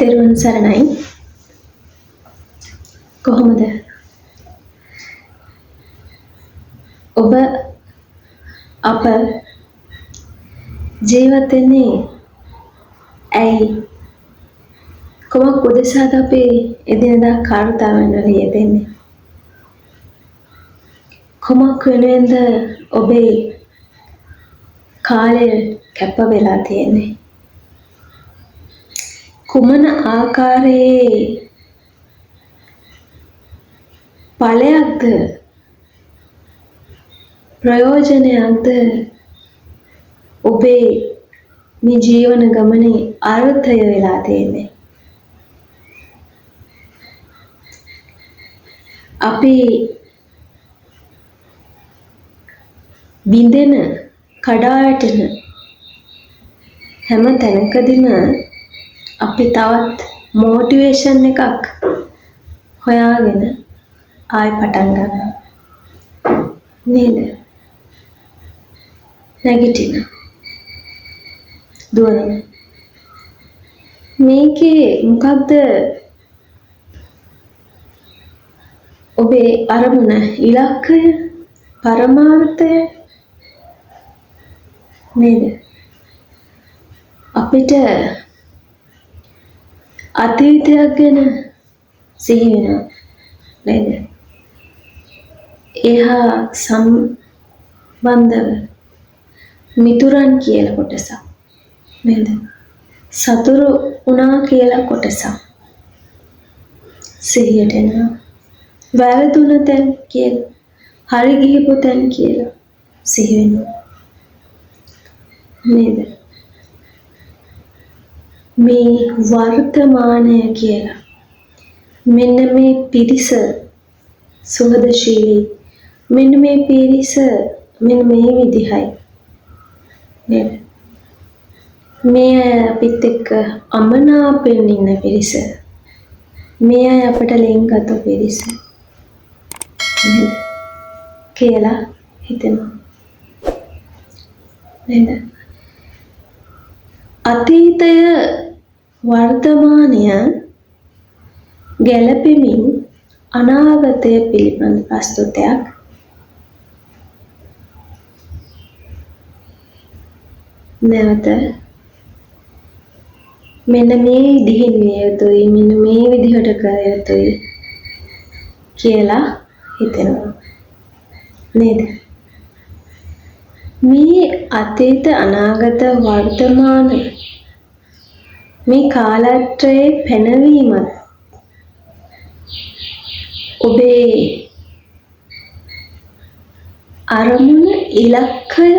තෙරුවන් සරණයි. කොහොමද? ඔබ අප ජීවත් වෙන්නේ ඇයි? කොමක් උදෙසාද අපි එදිනදා කාර්යයන් වල යෙදෙන්නේ? කොමක් වෙනුවෙන්ද ඔබේ කාලය කැප වෙලා තියෙන්නේ? කුමන ආකාරයේ ඵලයක්ද ප්‍රයෝජනයක්ද ඔබේ මේ ජීවන ගමනේ අර්ථය වෙලා තියෙන්නේ? අපි බින්දෙන කඩාවැටෙන හැම තැනකදීම අපි තවත් මොටිවේෂන් එකක් හොයාගෙන ආයෙ පටන් ගන්නවා නේද? නැගිටින දුවන මේකේ මොකක්ද ඔබේ අරමුණ, ඉලක්කය, පරමාර්ථය නේද? අපිට අතීතයක් ගැන සිහි වෙනවා නේද? එහා සම්බන්ධව මිතුරන් කියලා කොටසක් නේද? සතුරු වුණා කියලා කොටසක් සිහියට එනවා. වැරදුන තැන් කියලා, හරි ගියපු තැන් කියලා සිහි වෙනවා නේද? මේ වර්තමානය කියලා මෙන්න මේ පිරිස සුහදශීලී, මෙන්න මේ පිරිස මෙන්න මේ විදිහයි නේද? මේ අය අපිත් එක්ක අමනාපෙන් ඉන්න පිරිස, මේ අය අපට ලෙන්ගත පිරිස නේද කියලා හිතෙනවා නේද? අතීතය වර්තමානය ගැළපෙමින් අනාගතය පිළිබඳ ප්‍රස්තුතයක් නැවත මෙන්න මේ විදිහින් විය යුතුයි, මෙන්න මේ විදිහට කර යුතුයි කියලා හිතෙනවා නේද? මේ අතීත, අනාගත, වර්තමාන මේ කාලත්‍රයේ පැනවීමත් ඔබේ අරමුණ, ඉලක්කය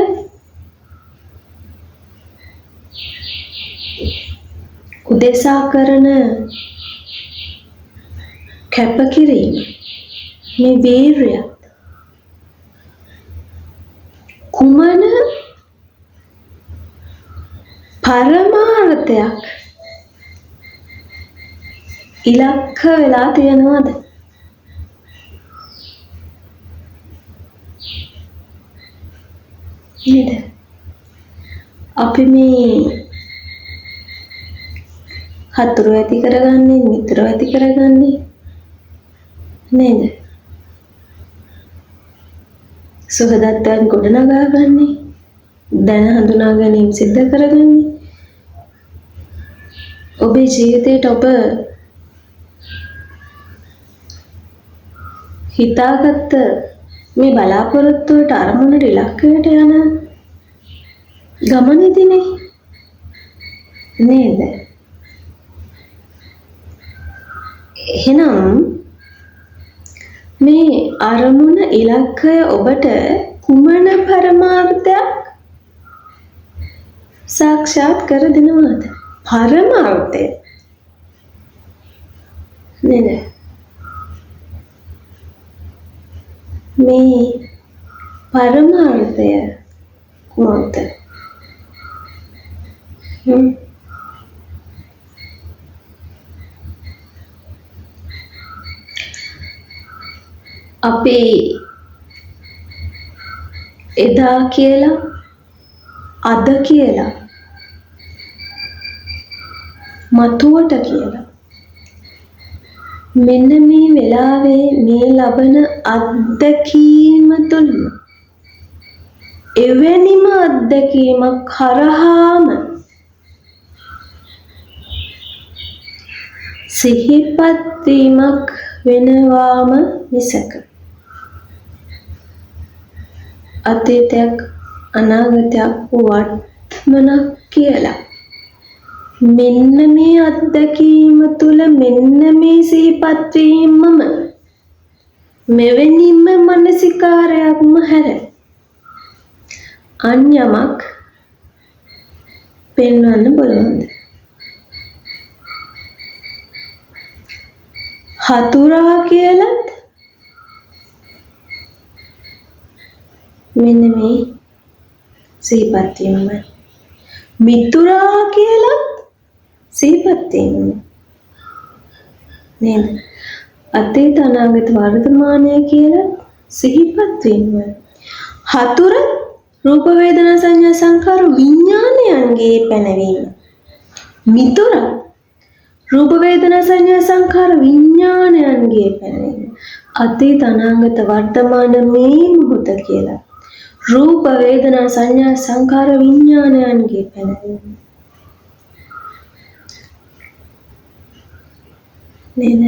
උදෙසා කරන කැපකිරීම, මේ වීර්යය කුමන පරමාර්ථයක් ඉලක්ක වෙලා තියෙනවද? නේද? අපි මේ හතුරු ඇති කරගන්නේ, මිත්‍රව ඇති කරගන්නේ නේද? සුහදත්වයන් ගොඩනගා ගන්නේ, දැන හඳුනා ගැනීම සිද්ධ කරගන්නේ. ඔබේ ජීවිතයට ඔබ හිතාගත්ත මේ බලාපොරොත්තුවට, අරමුණට, ඉලක්කයට යන ගමනේදීනේ නේද? එහෙනම් මේ අරමුණ, ඉලක්කය ඔබට කුමන පරමාර්ථයක් සාක්ෂාත් කර දෙනවද? පරමාර්ථය නේද? මේ පරමාර්ථය කුමක්ද? අපි එදා කියලා, අද කියලා මතුවට කියලා. මෙන්න මේ වෙලාවේ මේ ලබන අත්දැකීම තුළ එවැනිම අත්දැකීමක් කරහාම සිහිපත් වීමක් වෙනවාම මිසක අතීතයක් අනාගතයක් වර්තමනක් කියලා මෙන්න මේ අත්දැකීම තුළ මෙන්න මේ සිහිපත් වීමම මෙවැනිම මානසිකාරයක්ම හැර අන් යමක් පෙන්වන්න බලවන්ද? හතුරා කියලත් මෙන්න මේ සිහිපත් වීම. මිතුරා කියලත් සිහිපත් වීම. නේද? අතීත අනාගත වර්තමානය කියලා සිහිපත් වීම. හතුර රූප වේදනා සංඥා සංකාර විඥානයන්ගේ පැනවීම. මිතුර රූප වේදනා සංඥා සංකාර විඥානයන්ගේ පැනවීම. අතීත අනාගත වර්තමාන මේ මොහොත කියලා රූප වේදනා සංඥා සංකාර විඥානයන්ගේ පැනවීම. නේද?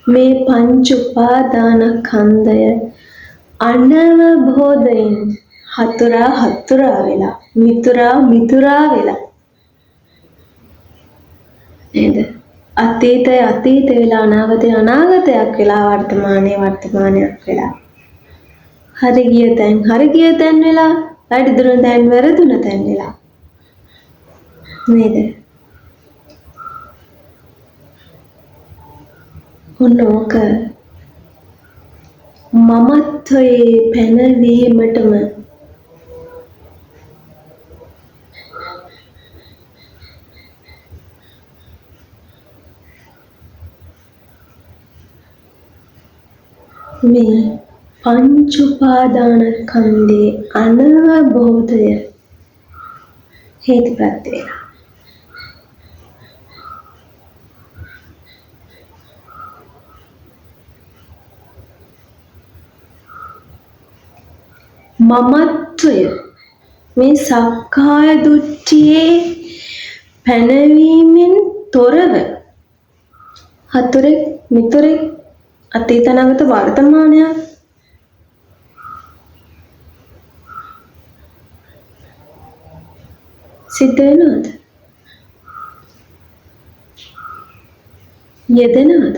මේ පංච උපාදානස්කන්ධය අනවබෝධයෙන් හතුරා වෙලා මිතුරා වෙලා නේද? අතීත වෙලා අනාගතයක් වෙලා වර්තමානයක් වෙලා හරි ගිය තැන් වෙලා වැඩිදුන තැන් වැරදුන තැන් වෙලා නේද? ඔන්නෝක මමත්වයේ පැනවීමටම මේ පංච උපාදානස්කන්ධේ අනවබෝධය හේතුප්‍රත්‍ය වෙලා මමත්වය මේ සක්කාය දෘෂ්ටියේ පැනවීමෙන් තොරව හතුරෙක් මිතුරෙක් අතීත අනාගත වර්තමානයක් සිද්ධ වෙනවද? යෙදෙනවද?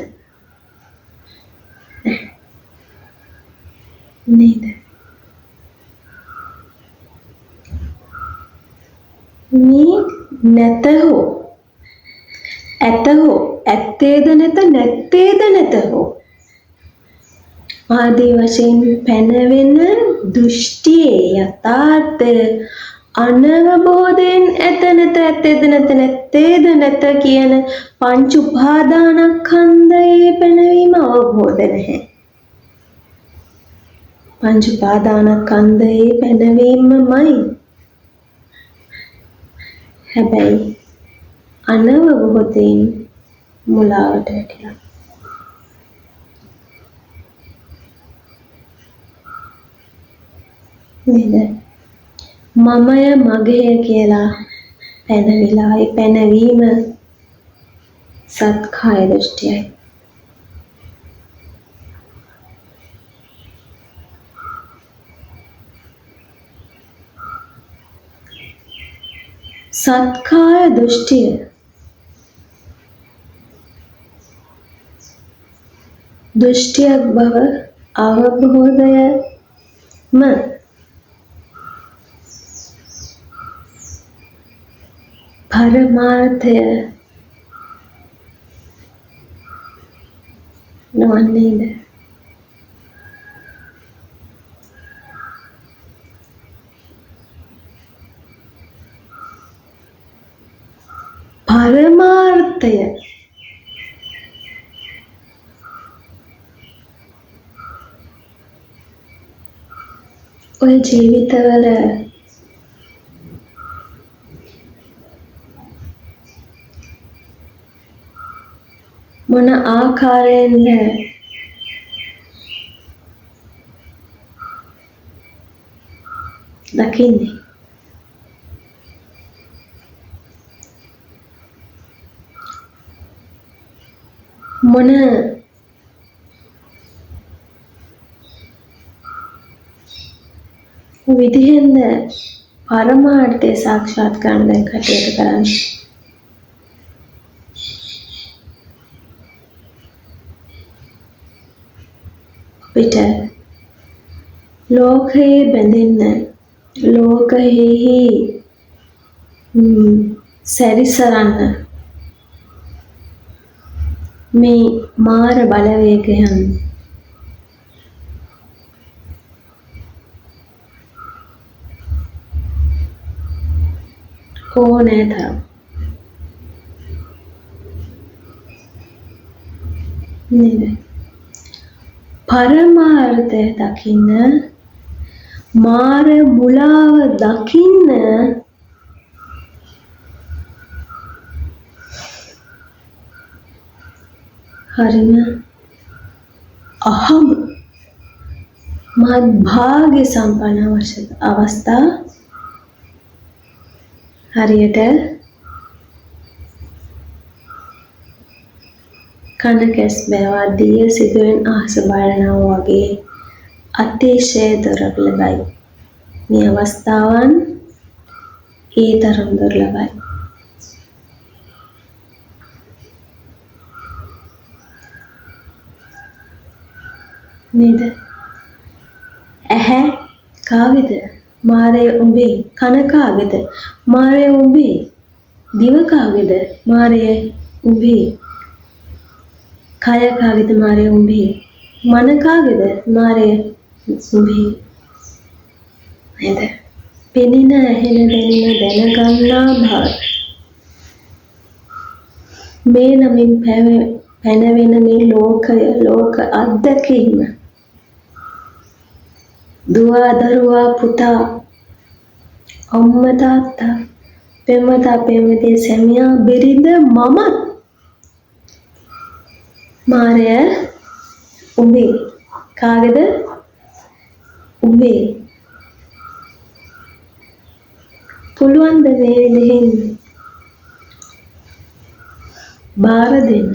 නේද? මේ නැතහෝ ඇතහෝ ඇත්තේද නැත්තේද නැතහෝ ආදී වශයෙන් පැනවෙන දෘෂ්ටියේ යථාර්ථය අනවබෝධයෙන් ඇත්තේද නැත කියන පංච උපාදානස්කන්ධයේ පැනවීම අවබෝධ නැහැ. පංච උපාදානස්කන්ධයේ පැනවීමමයි. හැබැයි අනවබෝධයෙන් මුලාවට වැටිලා නේද? මමය මගේ කියලා පැනවිලා ඒ පැනවීම සත්කාය දෘෂ්ටියයි. සත්කාය දෘෂ්ටිය දෘෂ්ටියක් බව අවබෝධයම පරමාර්ථය නොවන්නේද? පරමාර්ථය ඔය ජීවිතවල මොන ආකාරයෙන්ද දකින්නේ? මොන විදිහෙන්ද පරමාර්ථය සාක්ෂාත් කරන්න දැන් කටයුතු කරන්නේ? අපිට ලෝකයේ බැඳෙන්න, ලෝකයෙහි සැරිසරන්න මේ මාර බලවේගයන් ඕනෑ තරම් නේද? පරමාර්ථය දකින්න, මාර මුලාව දකින්න හරිම අහම මහත් භාග්‍ය සම්පන්න අවස්ථා. හරියට කන කැස් බෑවා දිය සිදුවෙන් අහස බලනවා වගේ අතිශය දුර්ලභයි. මේ අවස්ථාවන් ඒ තරම් දුර්ලභයි. නේද? ඇහැ කාගේද? මාරේ උඹේ. කන කාගේද? මාරේ උඹේ. දිව කාගේද? මාරේ උඹේ. කය කාගේද? මාරේ උඹේ. මන කාගේද? මාරේ උඹේ. නේද? පෙනෙන, ඇහෙන, දැනෙන, දැනගන්නා බව මේ නමින් පැනවෙන මේ ලෝකය, ලෝක අත්දැකීම, දුව දරුවා පුතා අම්මා තාත්තා පෙම්වතා පෙම්වතිය සැමියා බිරිඳ මමත් මාරය උඹේ. කාගේද? උඹේ. පුළුවන් ද මේ විදිහෙන් බාර දෙන්න?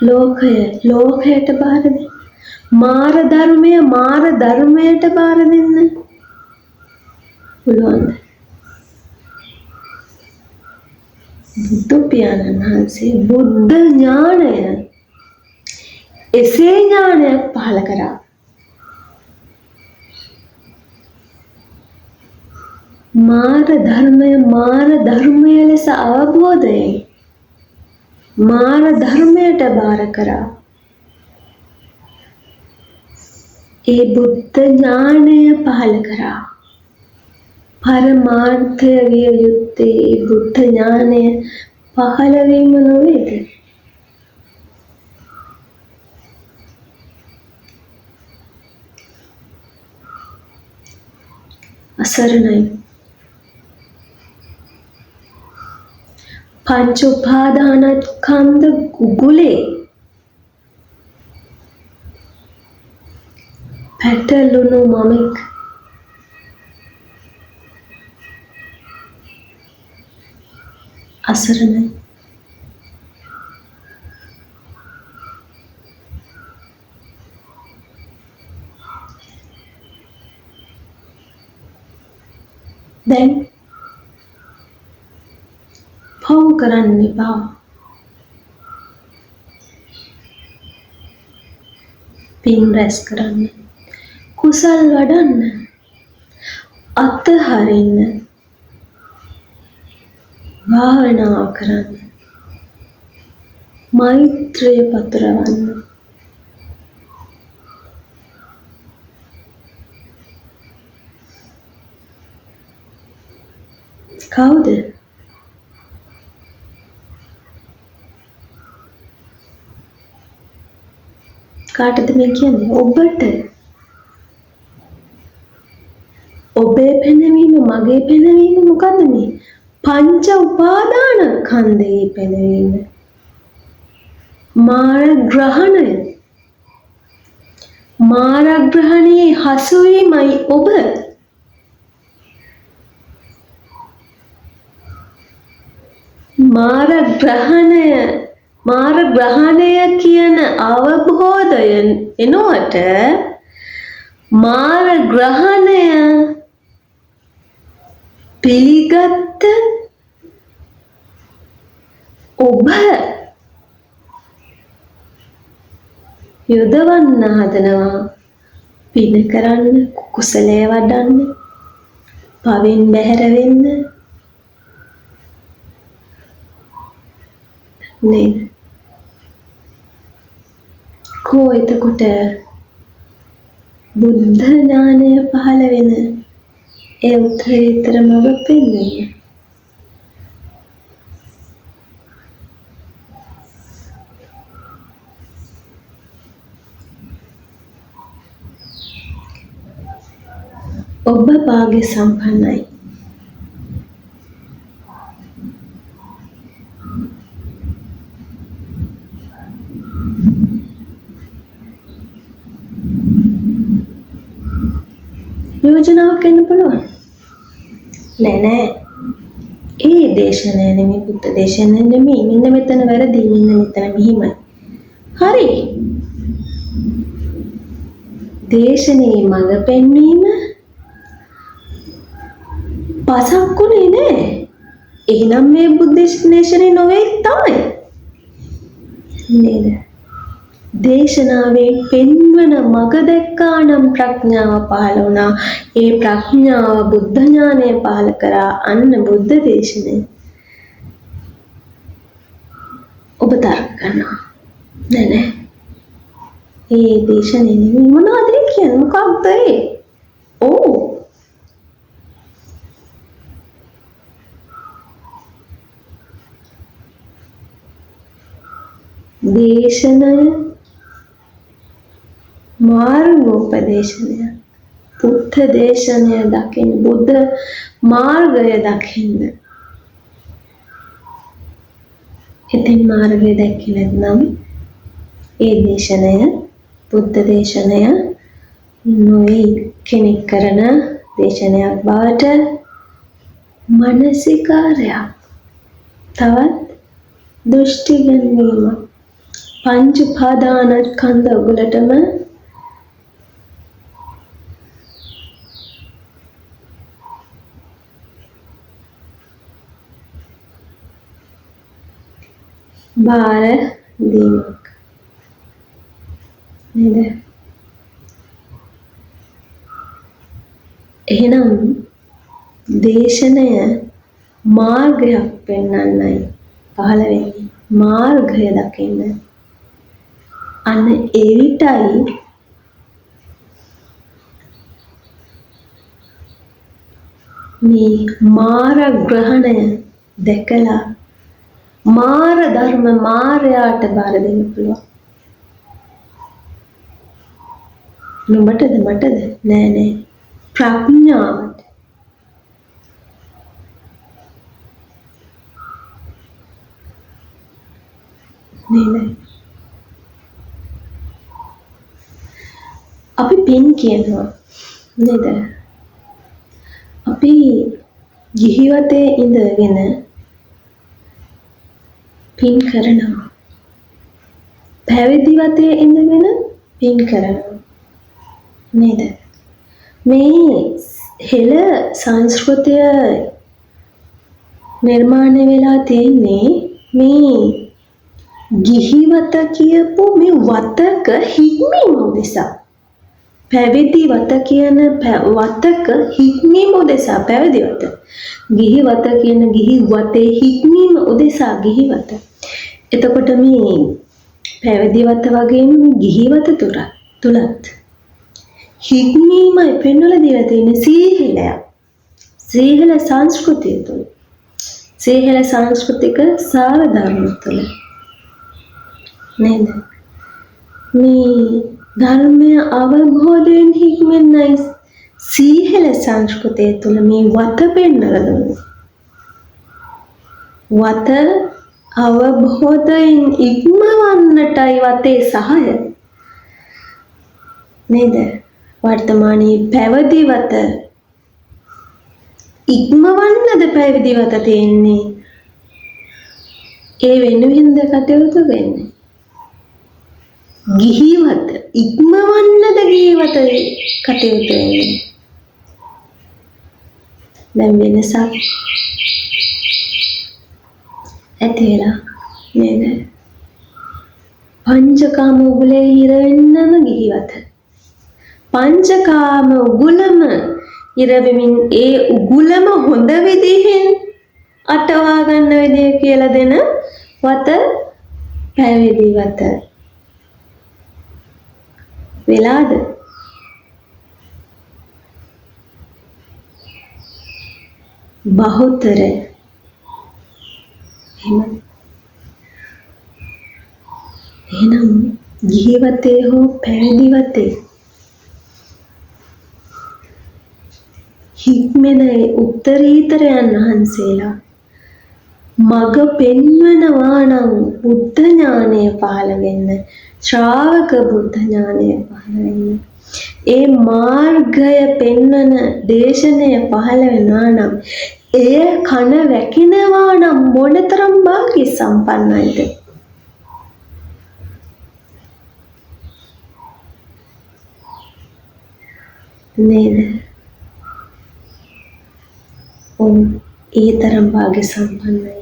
ලෝකය ලෝකයට බාර දෙන්න. මාර ධර්මය මාර ධර්මයට බාර දෙන්න පුළුවන්ද? බුදු පියාණන් වහන්සේ බුද්ධ ඥානය එසේ ඥානයක් පහළ කරා. මාර ධර්මය ලෙස අවබෝධයෙන් මාර ධර්මයට බාර කරා. ඒ බුද්ධ ඥානය පහළ කරා. පරමාර්ථය විය යුත්තේ ඒ බුද්ධ ඥානය පහළ වීම නොවේද? අසරණයි. පංච උපාදානස්කන්ධ ගුගුලේ පැටළුණු මමෙක් අසරණයි. දැන් පව් කරන්න එපා. පින් රැස් කරන්න, කුසල් වඩන්න, අත්හරින්න, භාවනා කරන්න, මෛත්‍රිය පතුරවන්න. කවුද? කාටද මේ කියන්නේ? ඔබට. ඔබේ පැනවීම, මගේ පැනවීම මොකද්ද මේ? පංච උපාදාන ස්කන්ධයේ පැනවීම. මාරග්‍රහණය මාරග්‍රහණයේ හසුවීමයි ඔබ. මාරග්‍රහණය කියන අවබෝධය එනකොට මාරග්‍රහණය පිළිගත්ත ඔබ යොදවන්න හදනවා පින කරන්න, කුසලයේ වඩන්න, පවෙන් බැහැර වෙන්න නේද? කෝ එතකොට බුද්ධ ඥානය පහළ වෙන ඒ උත්තරීතර මඟ පෙන්වන්නේ. ඔබ භාග්‍ය සම්පන්නයි. යෝජනාවක් එන්න පුළුවන්. නෑ. ඒ දේශනය නෙමෙයි, බුද්ධ දේශනය නෙමෙයි. මෙන්න මෙතන වැරදි, මෙන්න මෙතන මෙහිමයි. හරි. දේශනේ මඟ පෙන්වීම පසක්කුනේ නෑ. එහෙනම් මේ බුද්ධ දේශනේ නොවේ තමයි. නේද? දේශනාවේ පෙන්වන මඟ දැක්කා නම් ප්‍රඥාව පහළ වුණා. ඒ ප්‍රඥාව බුද්ධ ඥානය පහළ කරා. අන්න බුද්ධ දේශනය. ඔබ තර්ක කරනවා. නෑ. ඒ දේශනේ නෙමෙයි. මොනවද කියන්නේ? මොකක්ද ඒ? ඔව්. දේශනය මාර්ගෝපදේශනය, බුද්ධ දේශනය දකින්න, බුද්ධ මාර්ගය දකින්න. ඉතින් මාර්ගය දැක්කේ නැත්නම් ඒ දේශනය බුද්ධ දේශනය නොවේ. කෙනෙක් කරන දේශනයක් බවට මානසිකාරයක්, තවත් දෘෂ්ටි ගැනීම, පංච පාදානස්කන්ධ වලටම බාර දීමක් නේද? එහෙනම් දේශනය මාර්ගයක් පෙන්වන්නයි පහළ වෙන්නේ. මාර්ගය දකින්න. අන්න ඒ විටයි මේ මාරග්‍රහණය දැකලා මාර ධර්ම මාරයාට බාර දෙන්න පුළුවන්. නුඹටද මටද? නෑ. ප්‍රඥාවට. නේද? අපි පින් කියනවා නේද? අපි ගිහිවතේ ඉඳගෙන පින් කරනවා. පැවිදි වතේ ඉඳගෙන පින් කරනවා. නේද? මේ හෙළ සංස්කෘතිය නිර්මාණය වෙලා තියෙන්නේ මේ ගිහිවත කියපු මේ වතක හික්මීම උදෙසා. පැවිදි වත කියන වතක හික්මීම උදෙසා පැවිදි වත. ගිහි වත කියන ගිහි වතේ හික්මීම උදෙසා ගිහි වත. එතකොට මේ පැවිදි වත වගේම මේ ගිහි වත තුලත් හික්මීමයි පෙන්වලා දීලා තියෙන සීහලයක්. සීහල සංස්කෘතිය තුල. සීහල සංස්කෘතික සාර ධර්ම තුල. නේද? මේ ධර්මය අවබෝධයෙන් හික්මෙන්නයි සීහල සංස්කෘතිය තුල මේ වත පෙන්වලා දුන්නේ. වත අවබෝධයෙන් ඉක්මවන්නටයි වතේ සහාය නේද? වර්තමානයේ පැවිදි වත ඉක්මවන්නද පැවිදි වත තියෙන්නේ? ඒ වෙනුවෙන්ද කටයුතු වෙන්නේ? ගිහිවත ඉක්මවන්නද ගිහිවත කටයුතු වෙන්නේ? දැන් වෙනසක් ඇති වෙලා නේද? පංචකාම උගුලේ හිර වෙන්නම ගිහිවත. පංචකාම උගුලම හිර වෙමින් ඒ උගුලම හොඳ විදිහෙන් අටවා ගන්න විදිය කියලා දෙන වත පැවිදි වත. වෙලාද? බහුතර එහෙනම් ගිහිවතේ හෝ පැවිදි වතේ හික්මෙන උත්තරීතරයන් වහන්සේලා මග පෙන්වනවා නම් බුද්ධ ඥානය පහළ වෙන්න, ශ්‍රාවක බුද්ධ ඥානය පහළ වෙන්න, ඒ මාර්ගය පෙන්වන දේශනය පහළ වෙනවා නම්, එය කන වැකිනවා නම් මොනතරම් භාග්‍ය සම්පන්නයිද? නේද? ඒ තරම් භාග්‍ය සම්පන්නයි.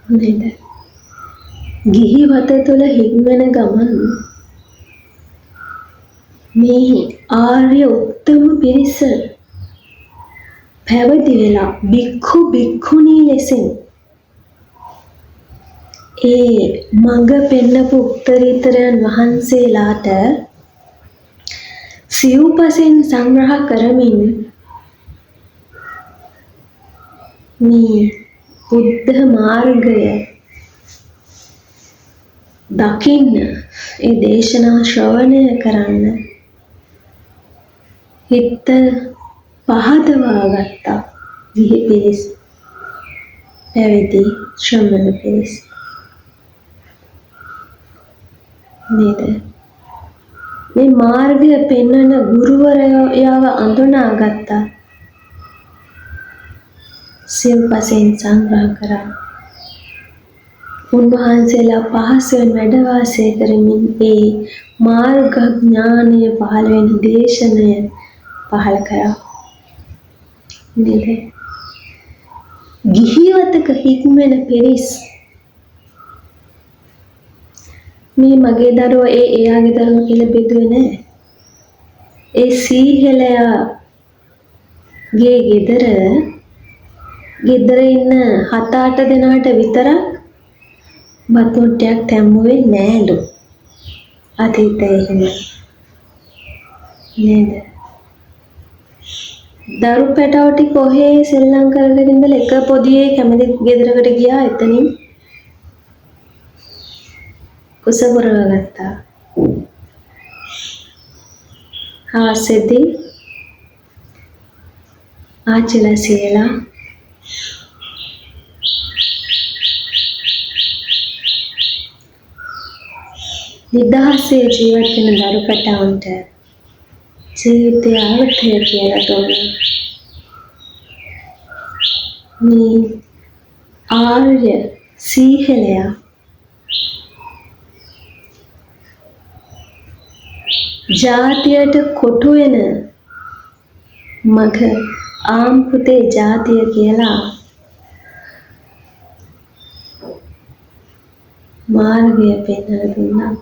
නේද? ගිහිවත තුළ හික්මන ගමන් මේ ආර්ය උත්තම පිරිස පැවිදි වෙලා භික්ඛු භික්ඛුණී ලෙසින් ඒ මඟ පෙන්නපු උත්තරීතරයන් වහන්සේලාට සිව්පසෙන් සංග්‍රහ කරමින් මේ බුද්ධ මාර්ගය දකින්න, ඒ දේශනා ශ්‍රවණය කරන්න හිත පහදවා ගත්තා. ගිහි පිරිස්, පැවිදි ශ්‍රමණ පිරිස් නේද? මේ මාර්ගය පෙන්වන ගුරුවරයාව අඳුනා ගත්තා. සිව්පසෙන් සංග්‍රහ කරා. උන්වහන්සේලා පහසෙන් වැඩ වාසය කරමින් ඒ මාර්ග ඥානය පහළ වෙන දේශනය පහළ කරා. නේද? ගිහිවතක හික්මෙන පිරිස් මේ මගේ දරුවෝ එයාගේ දරුවෝ කියලා බෙදුවේ නැහැ. ඒ සීහෙලයාගේ ගෙදර ඉන්න 7-8 දෙනාට විතරක් බතුට්ටයක් තැම්බුවේ නෑලු. අතීතයේ එහෙම නේද? දරු පැටව ටික ඔහේ සෙල්ලම් කරගෙන ඉඳලා එක පොදියේ කැමති ගෙදරකට ගියා. එතනින් කුස පුරව ගත්තා. හවසේදී ආච්චිලා සියලා නිදහසේ ජීවත් වෙන දරු පැටවුන්ට ජීවිතයේ අර්ථය කියලා දුන්නා. මේ ආර්ය සීහලයා ජාතියට කොටු වෙන මග ආම්පුතේ ජාතිය කියලා මාර්ගය පෙන්වලා දුන්නා.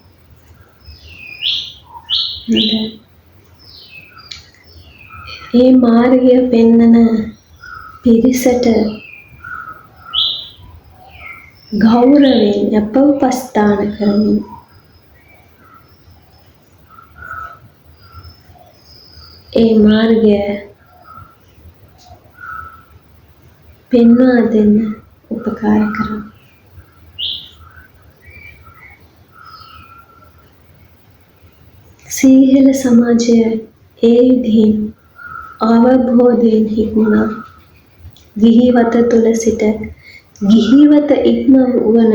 ඒ මාර්ගය පෙන්වන පිරිසට ගෞරවයෙන් අපවස්ථාන කරමින් ඒ මාර්ගය පෙන්වා දෙන්න උපකාර කරා. සීහෙල සමාජය ඒ විදිහින් අවබෝධයෙන් හික්මුණා. ගිහිවත තුල සිට ගිහිවත ඉක්ම වන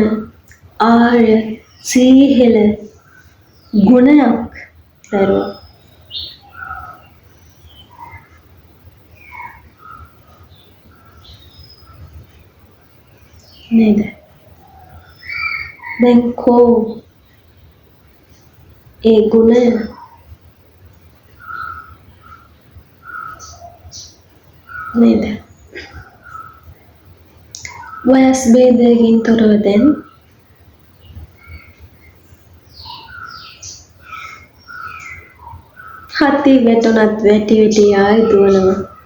ආර්ය සීහෙල ගුණයක් දරුවා. නේද? දැන් කෝ ඒ ගුණය නේද? වයස් ભેදයකින් තොරව දැන් හති වැටුණත් වැටි වැටි ආයි දුවනවා.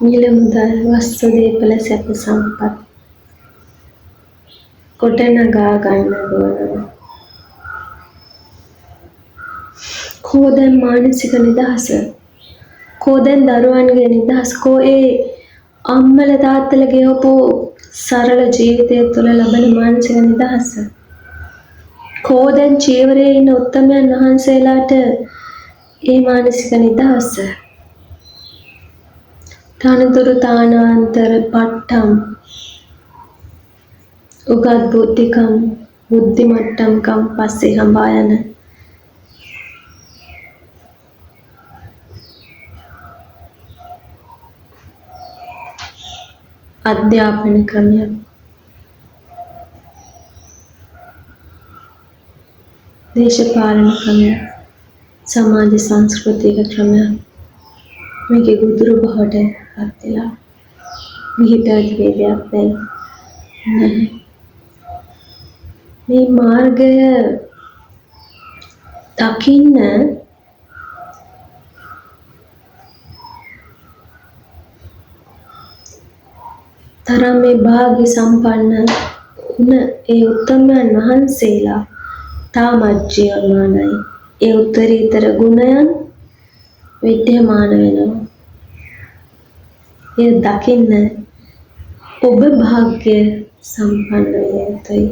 මිල මුදල් වස්තු දේපල සැප සම්පත් කොටනගා ගන්න දුවනවා. කෝ දැන් මානසික නිදහස? කෝ දැන් දරුවන්ගේ නිදහස? කෝ ඒ අම්මල තාත්තල ගෙවපු සරල ජීවිතය තුළ ලබන මානසික නිදහස? කෝ දැන් චීවරයේ ඉන්න උත්තමයන් වහන්සේලාට ඒ මානසික නිදහස? තනතුරු තානාන්තර පට්ටම් උගත් බුද්ධිකම් බුද්ධිමට්ටම්කම් පස්සේ හඹා යන අධ්‍යාපන ක්‍රමයක්. දේශපාලන ක්‍රමයක්. සමාජ සංස්කෘතික ක්‍රමයක්. මේකේ ගුදුරු බහට පත් වෙලා විහිදාති වේදයක් දැන් නැහැ. මේ මාර්ගය දකින්න තරම් මේ භාග්‍ය සම්පන්න වුණ ඒ උත්තමයන් වහන්සේලා තාමත් ජීවමානයි. ඒ උත්තරීතර ගුණයන් විද්‍යමාන වෙනවා. ඒ දකින්න ඔබ භාග්‍ය සම්පන්න වෙන්න යුතුයි.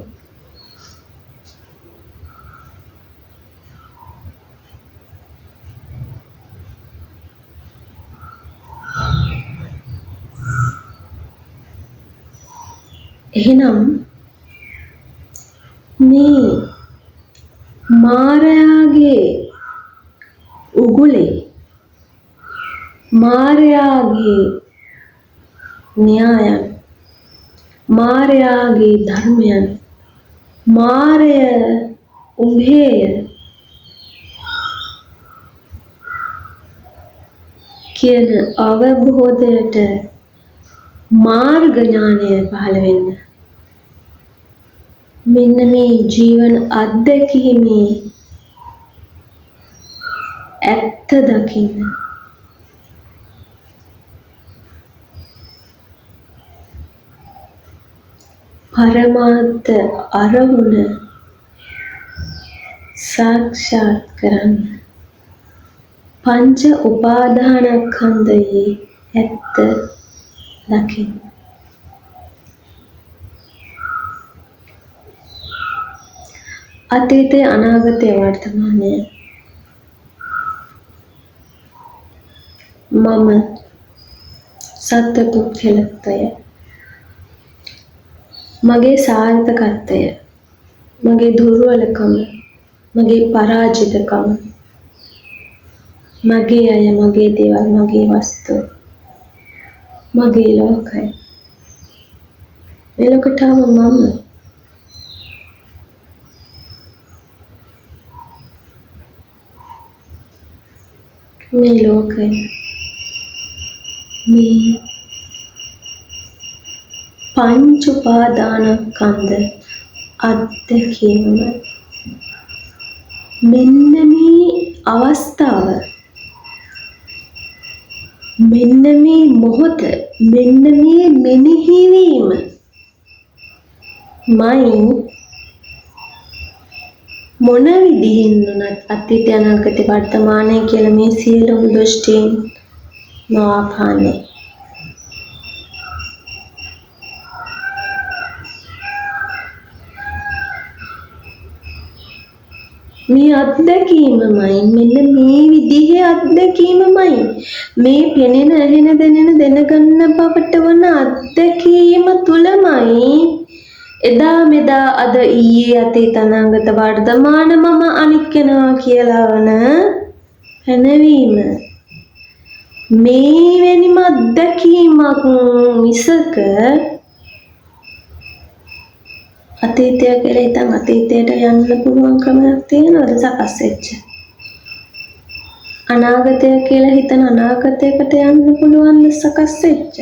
එහෙනම් මේ මායාගේ උගුලේ මායාගේ න්‍යායන් මායාගේ ධර්මයන් මාය උඹේය කියන අවබෝධයට මාර්ග ඥානය පහළ වෙන්න මෙන්න මේ ජීවන අත්දැකීමේ ඇත්ත දකින්න පරමාර්ථ අරමුණ සාක්ෂාත් කරන්න පංච උපාදානස්කන්ධයේ ඇත්ත දකින්න. අතීතය අනාගතය වර්තමානය මම සත්ත්ව පුද්ගලත්වය මගේ සාර්ථකත්වය මගේ දුර්වලකම මගේ පරාජිතකම මගේ අය මගේ දේවල් මගේ වස්තු මගේ ලෝකය මේ ලෝකටම මම මේ ලෝකය මේ පංච උපාදානස්කන්ධ අත්දැකීම මෙන්න මේ අවස්ථාව මෙන්න මේ මොහොත මෙන්න මේ මෙනෙහිවීම මයින් මොන විදිහින් වුණත් අතීත අනාගත වර්තමානය කියලා මේ සියලුම දෘෂ්ටීන් නොආපානේ මේ අත්දැකීමමයි මෙන්න මේ විදිහේ අත්දැකීමමයි මේ පෙනෙන ඇහෙන දැනගන්න බවට වන අත්දැකීම තුලමයි එදා මෙදා අද ඊයේ අතීත අනාගත වර්තමාන මම අනිත් කෙනා කියලා වන පැනවීම මේ වෙනිම අත්දැකීමක් මිසක අතීතය කියලා හිතන් අතීතයට යන්න පුළුවන් ක්‍රමයක් තියෙනවද සකස් වෙච්ච අනාගතය කියලා හිතන අනාගතයකට යන්න පුළුවන් සකස් වෙච්ච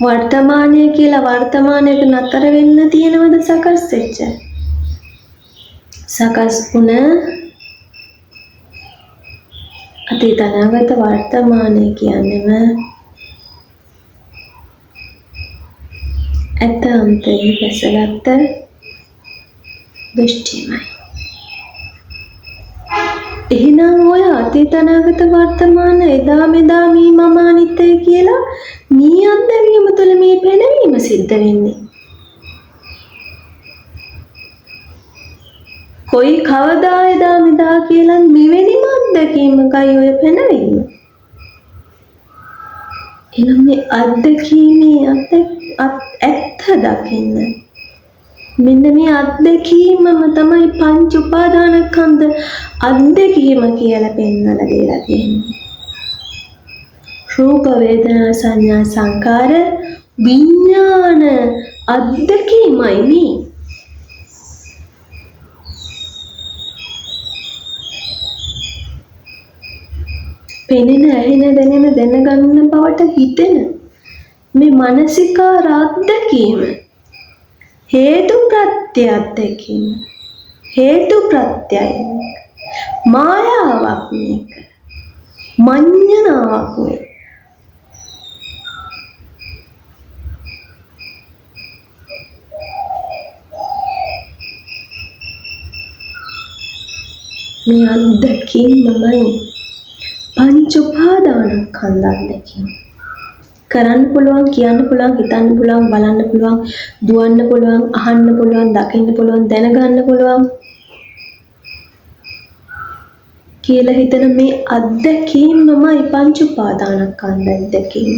වර්තමානය කියලා වර්තමානයේට නතර වෙන්න තියෙනවද සකස් වෙච්ච සකස් වුණ අතීත අනාගත වර්තමානය කියන්නේම ඇත්ත අන්තයේ වැසගත් දෘෂ්ටියමයි. එහෙනම් ඔය අතීත අනාගත වර්තමාන එදා මෙදා මේ මම අනිත්‍යයි කියලා මේ අත්දැකීම තුළ මේ පැනවීම සිද්ධ වෙන්නේ. කොයි කවදා එදා මෙදා කියලා මෙවැනිම අත්දැකීමකයි ඔය පැනවීම. එහෙනම් මේ අත්දැකීමේ ඇත්ත දකින්න. මෙන්න මේ අත්දැකීමම තමයි පංච උපාදානස්කන්ධ අත්දැකීම කියලා පෙන්වලා දීලා තියෙන්නේ. රූප වේදනා සංඥා සංකාර විඥාන අත්දැකීමයි මේ. පෙනෙන ඇහෙන දැනගන්න බවට හිතෙන මේ මානසිකාර අත්දැකීම හේතු ප්‍රත්‍ය අත්දැකීම හේතු ප්‍රත්‍යයි මායාවක් මේක මඤ්ඤණාවක් වේ මේ අත්දැකීමමයි පංච උපාදානස්කන්ධ අත්දැකීම කරන්න පුළුවන් කියන්න පුළුවන් හිතන්න පුළුවන් බලන්න පුළුවන් දුවන්න පුළුවන් අහන්න පුළුවන් දකින්න පුළුවන් දැනගන්න පුළුවන් කියලා හිතන මේ අත්දැකීමමයි පංච උපාදානස්කන්ධ අත්දැකීම.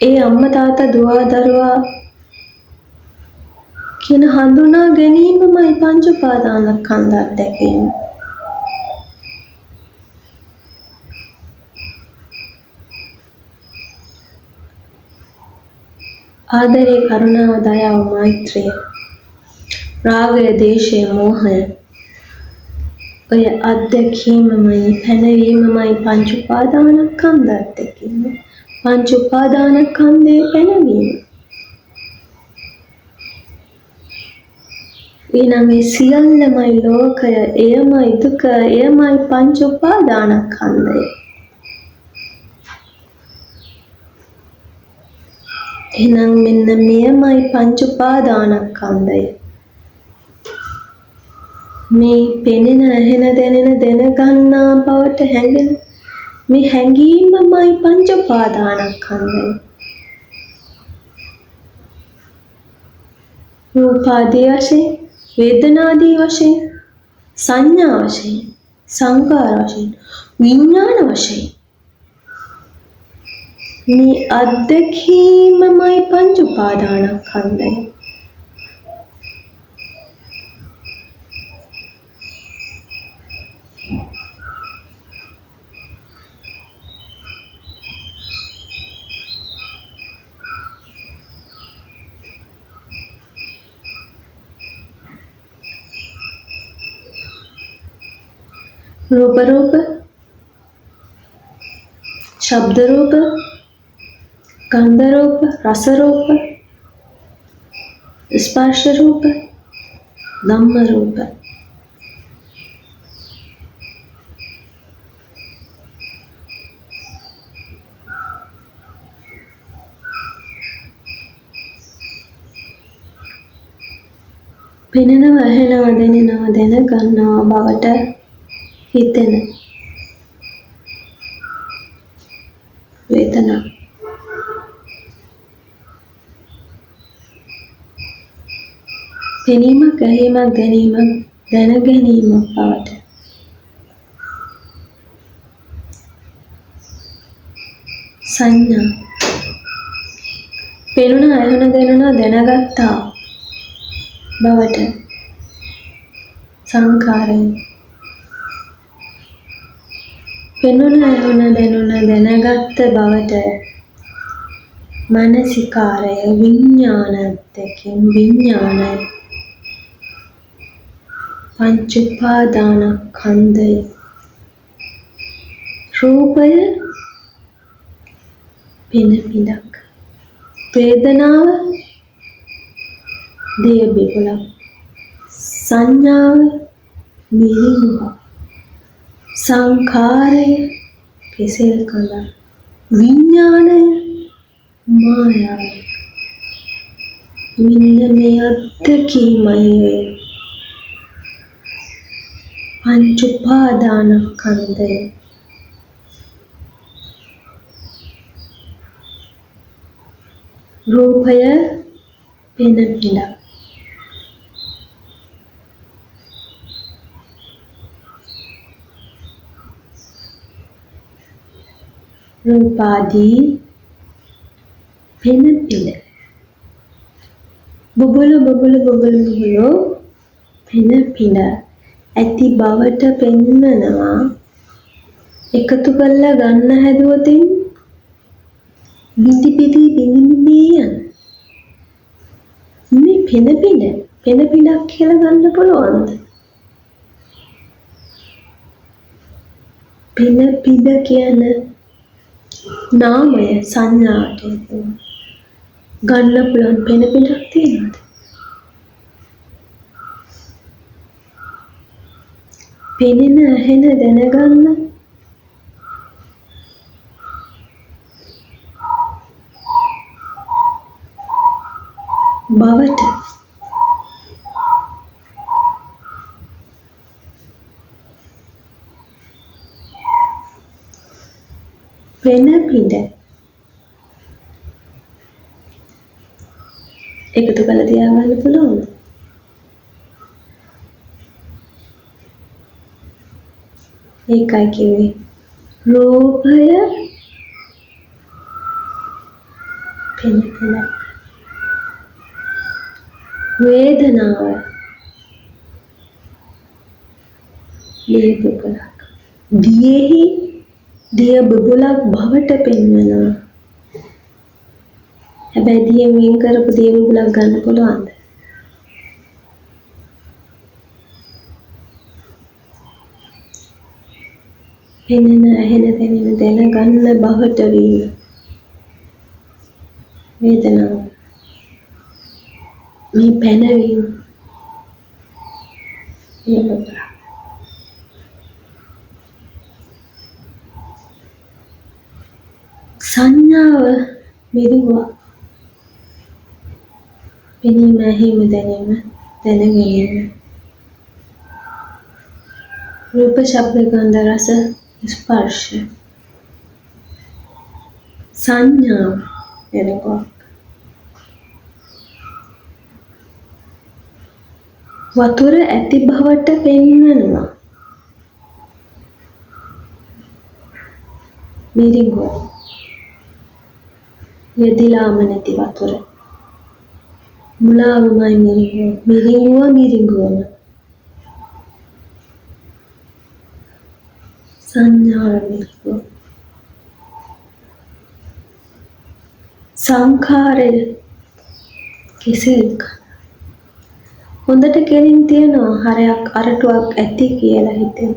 ඒ අම්මා තාත්තා දුව දරුවා කියන හඳුනා ගැනීමමයි පංච උපාදානස්කන්ධ අත්දැකීම. ආදරය කරුණාව දයාව මෛත්‍රිය රාගය දේශය මෝහය ඔය අත්දැකීමමයි පැනවීමමයි පංච උපාදානස්කන්ධ අත්දැකීම පංච උපාදානස්කන්ධයේ පැනවීම එනම් මේ සියල්ලමයි ලෝකය එයමයි දුක එයමයි පංච උපාදානස්කන්ධය. එහෙනම් මෙන්න මෙයමයි පංච උපාදානස්කන්ධය. මේ පෙනෙන ඇහෙන දැනගන්නා බවට හැඟෙන මේ හැඟීමමයි පංච උපාදානස්කන්ධය. රූපාදී වශයෙන් වේදනාදී වශයෙන් සංඥා වශයෙන් සංකාර වශයෙන් විඥාන වශයෙන් මේ අත්දැකීමමයි පංච උපාදානස්කන්ධය. रूप रूप शब्द रूप गंध रूप रस रूप स्पर्श रूप धम्म रूप පෙනෙනව ඇහෙනව දැනෙනව දැනගන්නවා බවට හිතෙන වේදනා පෙනීමක් ඇහිීමක් ගැනීමක් දැන ගැනීමක් බවට සංඥා පෙනුණ ඇහුණ දැනුණ දැනගත්තා බවට සංඛාරය පෙනුණ ඇහුණ දැනුණ දැනගත්ත බවට මනසිකාරය විඥානත්වකින් විඥානය පංච උපාදානස්කන්ධය රූපය පින පිනක් වේදනාව දිය බිබුලක් සංඥාව මිරිඟුවක් සංඛාරය කෙසෙල් කඳක් විඥානය මායාව මෙන්න මේ අත්දැකීමයි පංච උපාදානස්කන්ධය රූපය පෙන පිනක් රූපාදී පෙන පින බබල පෙන පින ඇති බවට පෙන්වනවා එකතු කරලා ගන්න හැදුවතින් බිඳි යන මේ පෙන පිනක් කියලා ගන්න පුළුවන්ද පෙන කියන නාමය සංඥාට ගන්න පුළුවන් පෙන පිනක් තියෙනවද පෙනෙන ඇහෙන දැනගන්න බවට පෙන පින එකතු කරලා තියාගන්න පුළුවන්ද ඒකයි කිව්වේ රූපය පෙන පිනක් වේදනාව දිය බබලක් දියෙහි දිය බබලක් බවට පෙන්වනවා හැබැයි දියෙන් වෙන් කරපු දිය බබලක් ගන්න පුළුවන්ද පෙනෙන ඇහෙන දැනගන්න බවට වීම වේදනාව මේ පැනවීම සංඥාව මිරිඟුවක් පෙනීම ඇහිීම දැනගැනීම රූප ශබ්ද ගන්ධ රස ස්පර්ශ සංඥාව මිරිඟුවක් වතුර ඇති බවට පෙන්වනවා මිරිඟුව යෙදිලාම නැති වතුර මුලාවමයි මිරිඟුවම සංඥාව මිරිඟුව සංඛාරය කෙසෙල් හොඳට කෙලින් තියනවා හරයක් අරටුවක් ඇති කියලා හිතෙන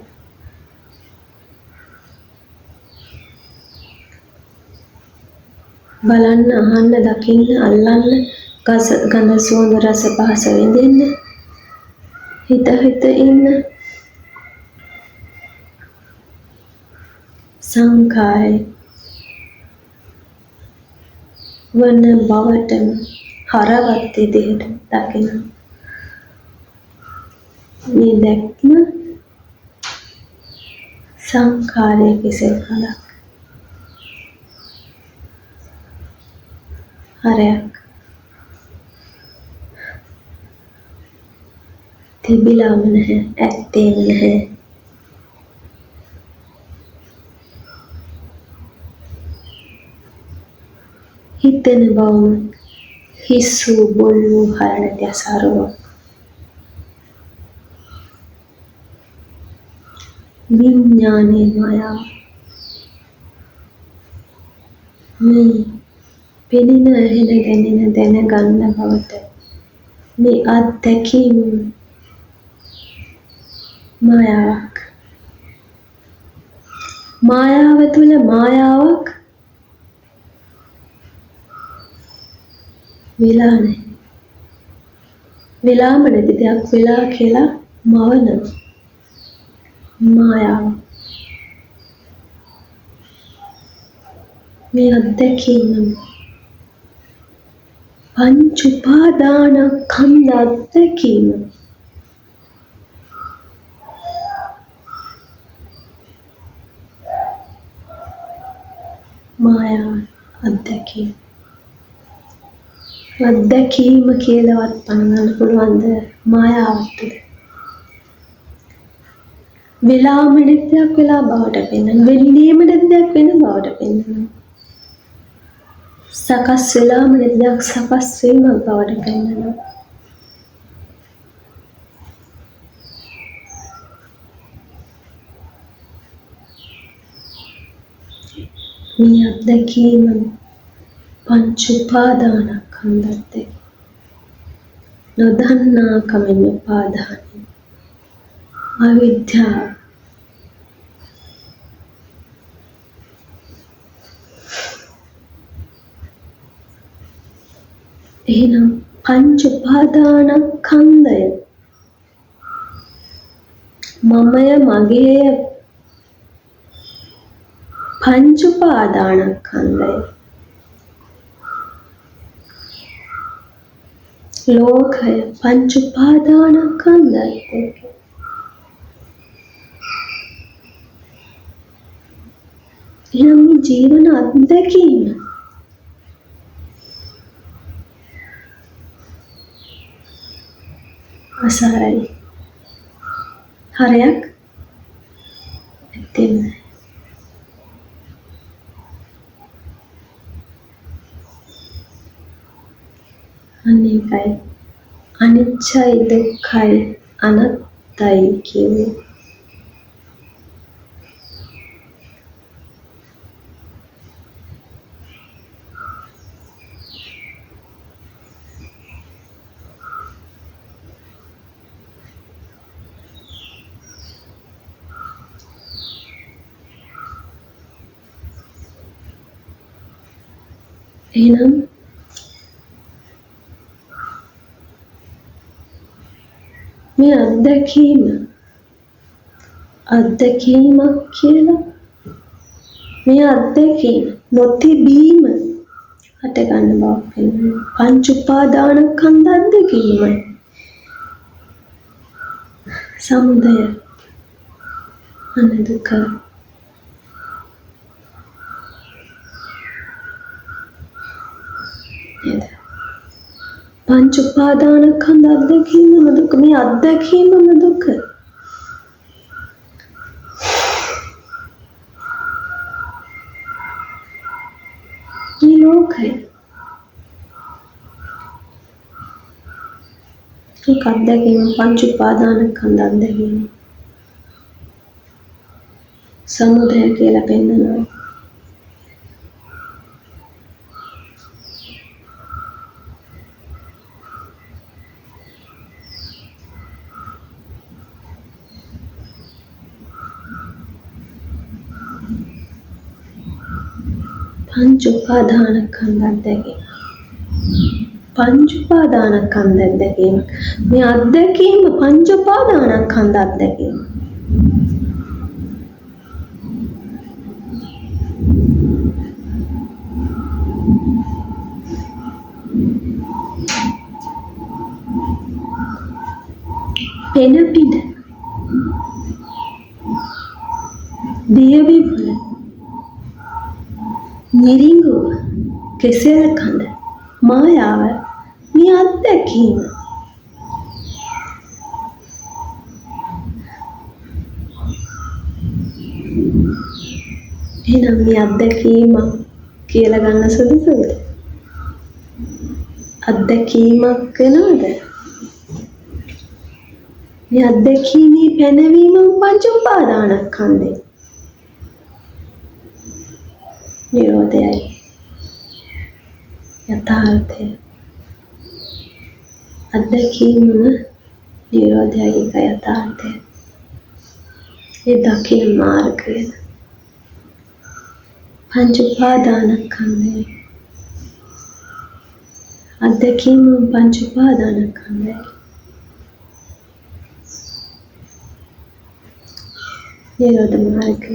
බලන්න අහන්න දකින්න අල්ලන්න ගඳ සුවඳ රස පහස විඳින්න හිත ඉන්න සංඛාරය වන බවටම හරවත් විදිහට දකින්න මේ දැක්ම සංඛාරයේ කෙසෙල් කලක් හරයක් තිබිලාම නැහැ, ඇත්තේම නැහැ. හිතෙන බවම හිස් වූ බොල් වූ හර නැති අසාරුවක්. විඥානයේ මායාව. මේ පෙනෙන ඇහෙන දැනෙන දැනගන්න බවට මේ අත්දැකීම මායාවක්. මායාව තුළ මායාවක් වෙලා නැහැ. වෙලාම නැති දෙයක් වෙලා කියලා මවන මායාව. මේ අත්දැකීම පංච උපාදානස්කන්ධ අත්දැකීම. මායාව අත්දැකීම. අත්දැකීම කියලාවත් පනවන්න පුළුවන්ද මායාවක් තුළ? වෙලාම දෙයක් වෙලා බවට පෙන්වන, වෙන්නේම දෙයක් වෙන බවට පෙන්වන, සකස් වෙලාම දෙයක් සකස් වීමක් බවට පෙන්වන. මේ අත්දැකීම පංච උපාදානස්කන්ධත් නොදන්නා කමෙන් උපාදානයි. අවිද්‍යාව. එහෙනම් පංච උපාදානස්කන්ධය මමය මගේය. පංච උපාදානස්කන්ධය ලෝකය පංච උපාදානස්කන්ධයි. එහෙනම් මේ ජීවන අත්දැකීම අසාරයි. හරයක් ඇත්තෙම නැහැ. අනේකයි අනිච්චයි දුක්ඛයි අනාත්තයි කියන්නේ. එහෙනම් මේ අත්දැකීමක් කියලා මේ අත්දැකීම නොතිබීම හට ගන්න බව පෙන්වන පංච උපාදානස්කන්ධ අත්දැකීමයි. සමුදය අනිදුක. පංච උපාදානස්කන්ධ අත්දැකීමම දුක. මේ අත්දැකීමම දුක. මේ ලෝකය දුක අත්දැකීම පංච උපාදානස්කන්ධ අත්දැකීම සමුදය කියලා පෙන්නනවා. පංච උපාදානස්කන්ධ අත්දැකීම. පංච උපාදානස්කන්ධ අත්දැකීම. මේ අත්දැකීම පංච උපාදානස්කන්ධ අත්දැකීම. පෙන පිට දියවිවල නිරිඟුව කෙසෙල් කඳ මායාව මේ අත්දැකීම. එහෙනම් මේ අත්දැකීම කියලා ගන්න සුදුසුද? අත්දැකීමක් වෙනවද? මේ අත්දැකීමේ පැනවීම පංච උපාදානස්කන්ධේ නිරෝධයයි යථාර්ථය. අත්දැකීම නිරෝධයයි යථාර්ථය. ඒ දකින මාර්ගය පංච උපාදානස්කන්ධේ. අත්දැකීම පංච උපාදානස්කන්ධේ. නිරෝධ මාර්ගය.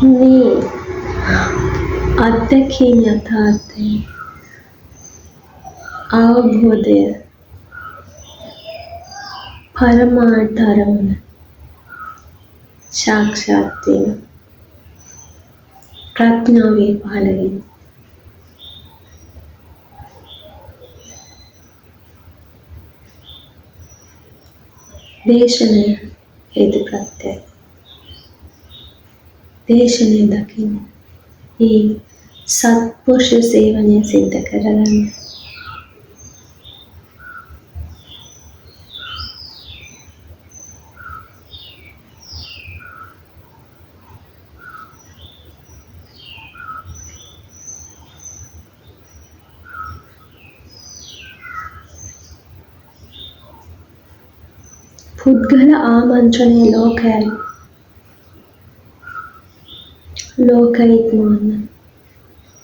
මේ අත්දැකීම් යථාර්ථය අවබෝධය පරමාර්ථ අරමුණ සාක්ෂාත් වීම ප්‍රඥාවේ පහළ වීම දේශනය හේතු ප්‍රත්‍යය. දේශනය දකින්න ඒ සත්පුරුෂ සේවනය සිද්ධ කරගන්න. පුද්ගල ආමන්ත්‍රණය ලෝකයයි. ලෝකයිත් මොන්න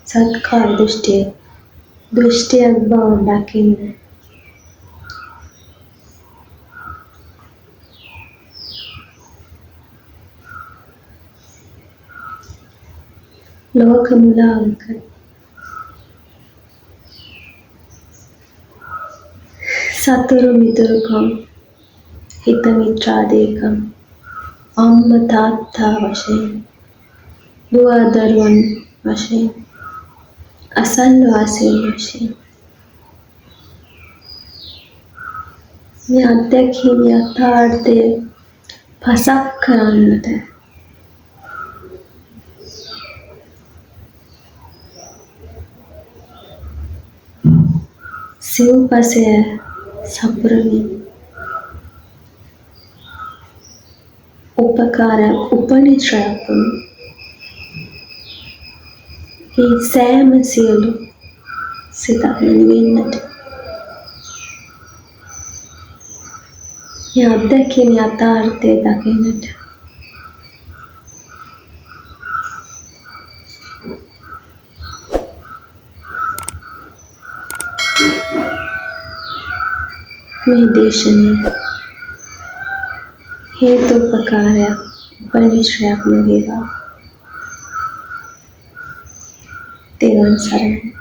සත්කාර දෘෂ්ටියක් බව දකින්න. ලෝක මුලාවක සතුරු මිතුරුකම් හිත මිත්‍රාදීකම් අම්මා තාත්තා වශයෙන් දුව දරුවන් වශයෙන් අසල්වාසීන් වශයෙන් මේ අත්දැකීම් යථාර්ථය පසක් කරන්නට සිව්පසය සපුරමින් උපකාරයක් උපනිශ්‍රයක් වුණු ඒ සෑම සියලු සිතක් නිවෙන්නට මේ අත්දැකීම් යථාර්ථය දකින්නට මේ දේශනය හේතු උපකාරයක් උපනිශ්‍රයක් වේවා. තෙරුවන් සරණයි.